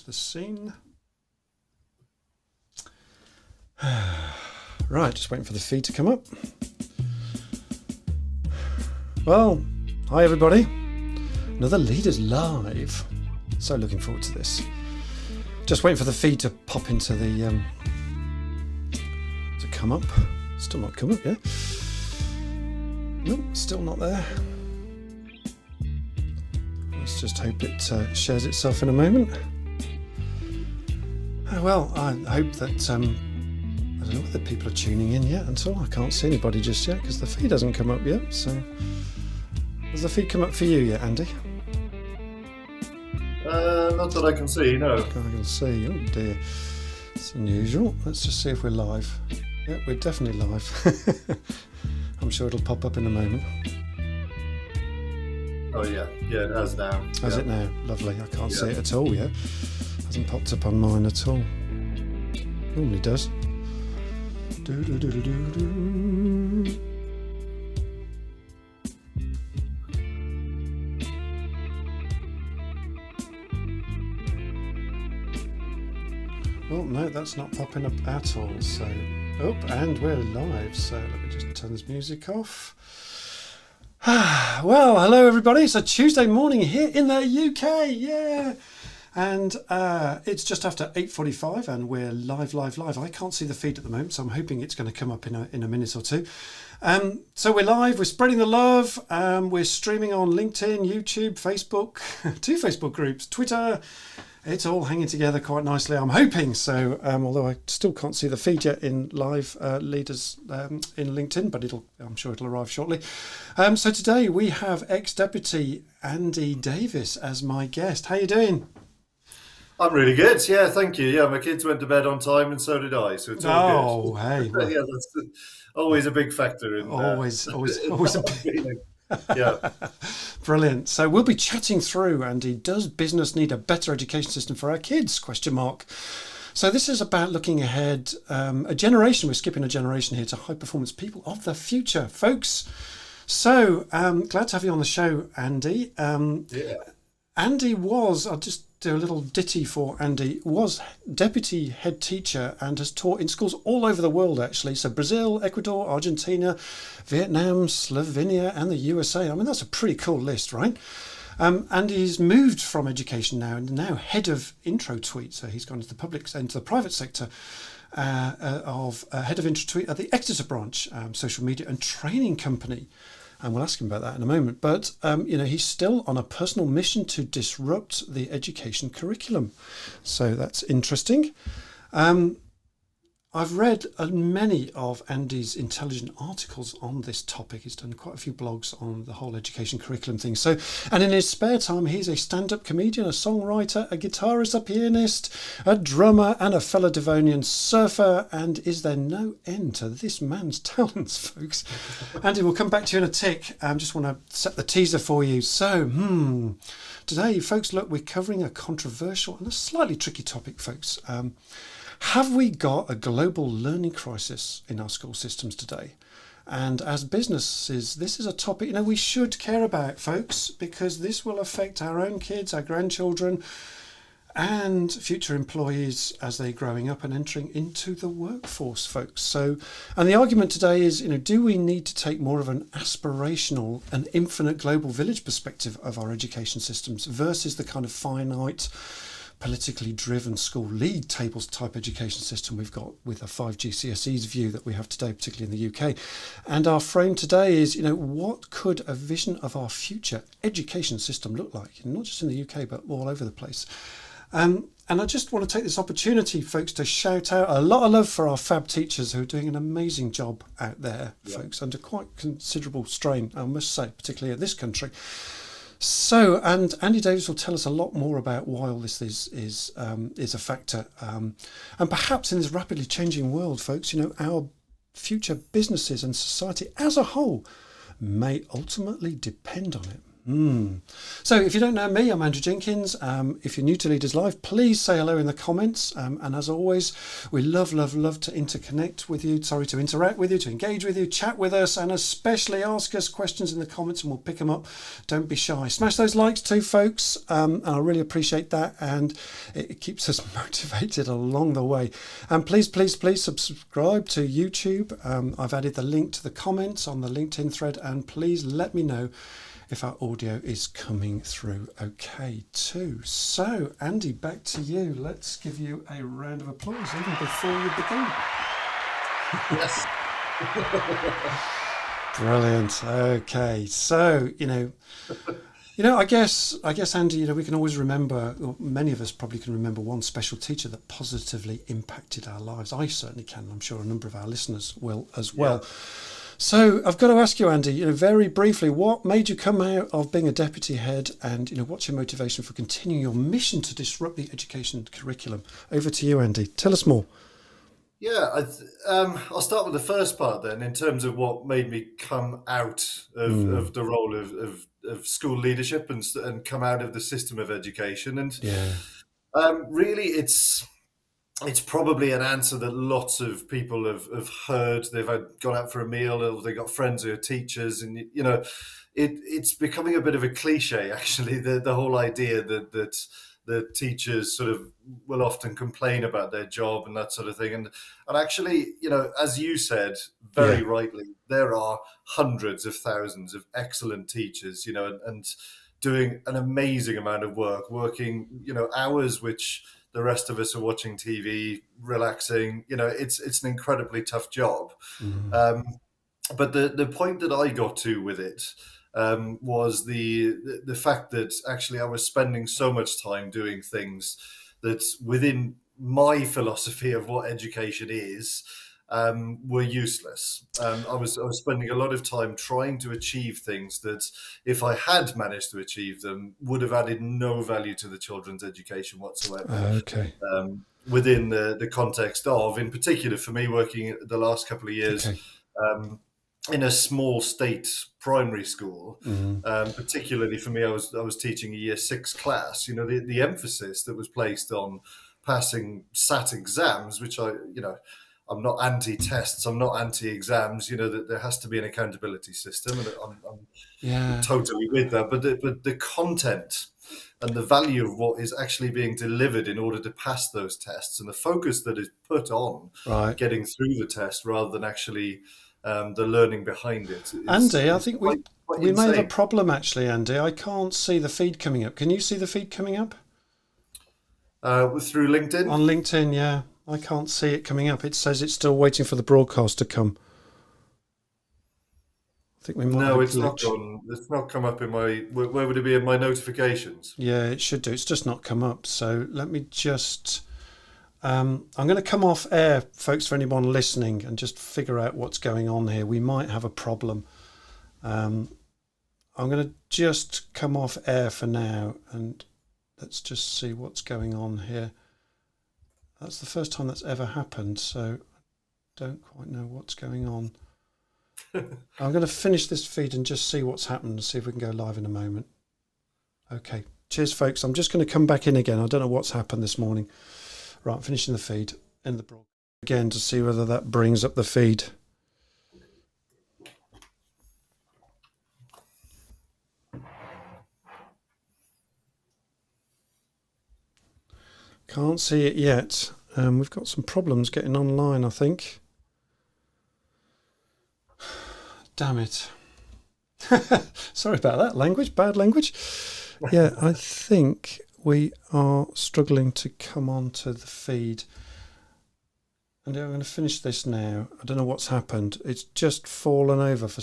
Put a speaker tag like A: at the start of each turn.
A: the scene. Right, just waiting for the feed to come up. Well, hi everybody. Another Leaders Live. So looking forward to this. Just waiting for the feed to pop into the to come up. Still not come up yet. Nope, still not there. Let's just hope it shares itself in a moment. Well, I hope that I don't know whether people are tuning in yet until I can't see anybody just yet because the feed hasn't come up yet. So, has the feed come up for you yet, Andy?
B: Not that I can see, no.
A: I can see. Oh dear, it's unusual. Let's just see if we're live. Yeah, we're definitely live. I'm sure it'll pop up in a moment.
B: Oh yeah, it has now.
A: Has it now? Lovely. I can't see it at all yet. Hasn't popped up on mine at all. Normally does. Oh no, that's not popping up at all. So, and we're live. So let me just turn this music off. Well, hello everybody. It's a Tuesday morning here in the UK. Yeah. And it's just after 8:45 and we're live. I can't see the feed at the moment, so I'm hoping it's going to come up in a minute or two. So we're live, we're spreading the love, we're streaming on LinkedIn, YouTube, Facebook, 2 Facebook groups, Twitter. It's all hanging together quite nicely, I'm hoping. So although I still can't see the feed yet in live leaders in LinkedIn, but I'm sure it'll arrive shortly. So today we have ex-deputy Andi Davies as my guest. How you doing?
B: I'm really good, yeah, thank you. Yeah, my kids went to bed on time and so did I, so it's all good.
A: Hey. Well,
B: yeah, that's always a big factor in
A: always a big
B: yeah.
A: Brilliant. So we'll be chatting through, Andy, does business need a better education system for our kids? ? So this is about looking ahead, we're skipping a generation here, to high performance people of the future, folks. So glad to have you on the show, Andy. Andy was, I'll just do a little ditty for Andy, was deputy head teacher and has taught in schools all over the world, actually. So Brazil, Ecuador, Argentina, Vietnam, Slovenia and the USA. I mean, that's a pretty cool list, right? And he's moved from education now and now head of Intro Tweet. So he's gone into the private sector of head of Intro Tweet at the Exeter branch, social media and training company. And we'll ask him about that in a moment. But, he's still on a personal mission to disrupt the education curriculum. So that's interesting. I've read many of Andy's intelligent articles on this topic. He's done quite a few blogs on the whole education curriculum thing. So, and in his spare time, he's a stand-up comedian, a songwriter, a guitarist, a pianist, a drummer, and a fellow Devonian surfer. And is there no end to this man's talents, folks? Andy, we'll come back to you in a tick. Just want to set the teaser for you. So, today, folks, look, we're covering a controversial and a slightly tricky topic, folks. Have we got a global learning crisis in our school systems today? And as businesses, this is a topic, we should care about, folks, because this will affect our own kids, our grandchildren, and future employees as they're growing up and entering into the workforce, folks. So, and the argument today is, do we need to take more of an aspirational and infinite global village perspective of our education systems versus the kind of finite, politically driven school league tables type education system we've got with a 5 GCSEs view that we have today, particularly in the UK. And our frame today is, what could a vision of our future education system look like? Not just in the UK, but all over the place. And I just want to take this opportunity, folks, to shout out a lot of love for our fab teachers who are doing an amazing job out there, folks, under quite considerable strain, I must say, particularly in this country. So, and Andi Davies will tell us a lot more about why all this is a factor. And perhaps in this rapidly changing world, folks, our future businesses and society as a whole may ultimately depend on it. So if you don't know me, I'm Andrew Jenkins. If you're new to Leaders Live, please say hello in the comments. And as always, we love to interact with you, to engage with you, chat with us, and especially ask us questions in the comments and we'll pick them up. Don't be shy. Smash those likes too, folks. And I really appreciate that. And it keeps us motivated along the way. And please subscribe to YouTube. I've added the link to the comments on the LinkedIn thread, and please let me know if our audio is coming through okay too. So, Andy, back to you. Let's give you a round of applause even before you begin.
B: Yes.
A: Brilliant. Okay. So, I guess, Andy, we can always remember, or many of us probably can remember one special teacher that positively impacted our lives. I certainly can. I'm sure a number of our listeners will as well. Yeah. So I've got to ask you, Andy, very briefly, what made you come out of being a deputy head, and what's your motivation for continuing your mission to disrupt the education curriculum? Over to you, Andy. Tell us more.
B: Yeah, I'll start with the first part then, in terms of what made me come out of the role of school leadership and come out of the system of education. And really, it's probably an answer that lots of people have heard. They've gone out for a meal, or they've got friends who are teachers, and it's becoming a bit of a cliche, actually. The whole idea that the teachers sort of will often complain about their job and that sort of thing. And actually, as you said very rightly, there are hundreds of thousands of excellent teachers, and doing an amazing amount of working, hours which the rest of us are watching TV, relaxing. It's an incredibly tough job. But the point that I got to with it was the fact that actually I was spending so much time doing things that within my philosophy of what education is, were useless. I was spending a lot of time trying to achieve things that, if I had managed to achieve them, would have added no value to the children's education whatsoever.
A: Okay.
B: Within the context of, in particular for me, working the last couple of years in a small state primary school, particularly for me, I was teaching a year 6 class. The emphasis that was placed on passing SAT exams, which I'm not anti-tests, I'm not anti-exams, that there has to be an accountability system, and I'm totally with that. But the content and the value of what is actually being delivered in order to pass those tests, and the focus that is put on getting through the test rather than actually the learning behind it.
A: Andy, I think we may have a problem, actually, Andy. I can't see the feed coming up. Can you see the feed coming up?
B: Through LinkedIn?
A: On LinkedIn, yeah. I can't see it coming up. It says it's still waiting for the broadcast to come. I think we might.
B: No, it's not gone. It's not come up in my. Where would it be in my notifications?
A: Yeah, it should do. It's just not come up. So let me just. I'm going to come off air, folks, for anyone listening, and just figure out what's going on here. We might have a problem. I'm going to just come off air for now, and let's just see what's going on here. That's the first time that's ever happened, so I don't quite know what's going on. I'm going to finish this feed and just see what's happened and see if we can go live in a moment. Okay, cheers, folks. I'm just going to come back in again. I don't know what's happened this morning. Right, I'm finishing the feed in the broadcast again to see whether that brings up the feed. Can't see it yet. We've got some problems getting online, I think. Damn it. Sorry about that. Bad language. Yeah, I think we are struggling to come onto the feed. And I'm going to finish this now. I don't know what's happened. It's just fallen over for